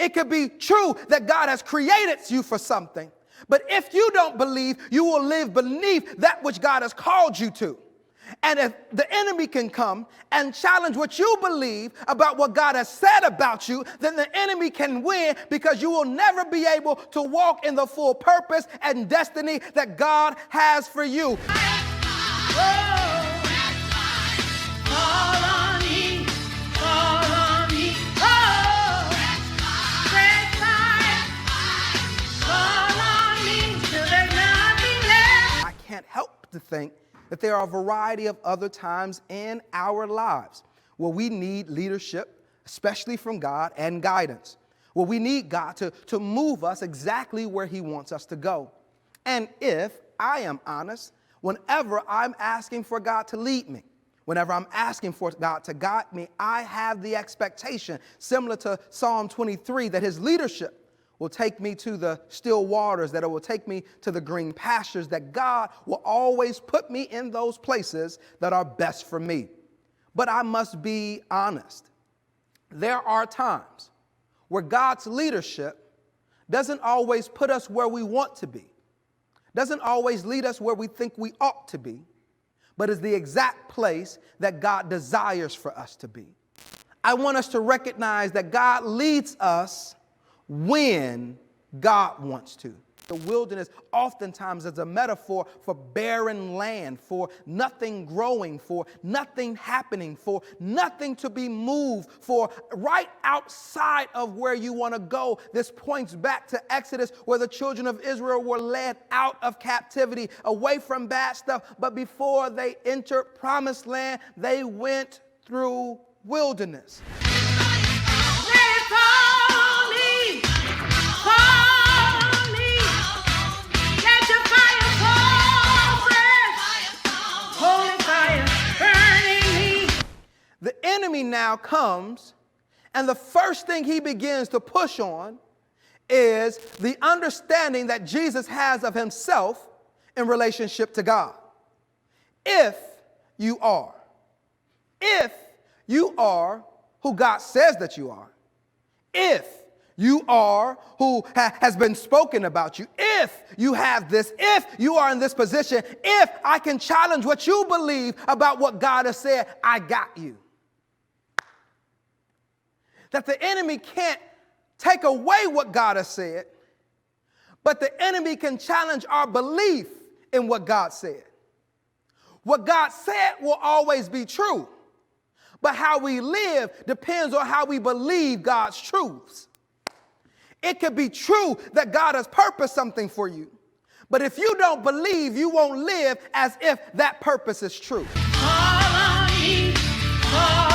It could be true that God has created you for something. But if you don't believe, you will live beneath that which God has called you to. And if the enemy can come and challenge what you believe about what God has said about you, then the enemy can win, because you will never be able to walk in the full purpose and destiny that God has for you. I can't help to think that there are a variety of other times in our lives where we need leadership, especially from God, and guidance, where we need God to move us exactly where he wants us to go. And if I am honest, whenever I'm asking for God to lead me, whenever I'm asking for God to guide me, I have the expectation, similar to Psalm 23, that his leadership will take me to the still waters, that it will take me to the green pastures, that God will always put me in those places that are best for me. But I must be honest. There are times where God's leadership doesn't always put us where we want to be, doesn't always lead us where we think we ought to be, but is the exact place that God desires for us to be. I want us to recognize that God leads us when God wants to. The wilderness oftentimes is a metaphor for barren land, for nothing growing, for nothing happening, for nothing to be moved, for right outside of where you want to go. This points back to Exodus, where the children of Israel were led out of captivity, away from bad stuff. But before they entered promised land, they went through wilderness. The enemy now comes, and the first thing he begins to push on is the understanding that Jesus has of himself in relationship to God. If you are who God says that you are, if you are who has been spoken about you, if you have this, if you are in this position, if I can challenge what you believe about what God has said, I got you. That the enemy can't take away what God has said, but the enemy can challenge our belief in what God said. What God said will always be true, but how we live depends on how we believe God's truths. It could be true that God has purposed something for you, but if you don't believe, you won't live as if that purpose is true. Call on me, call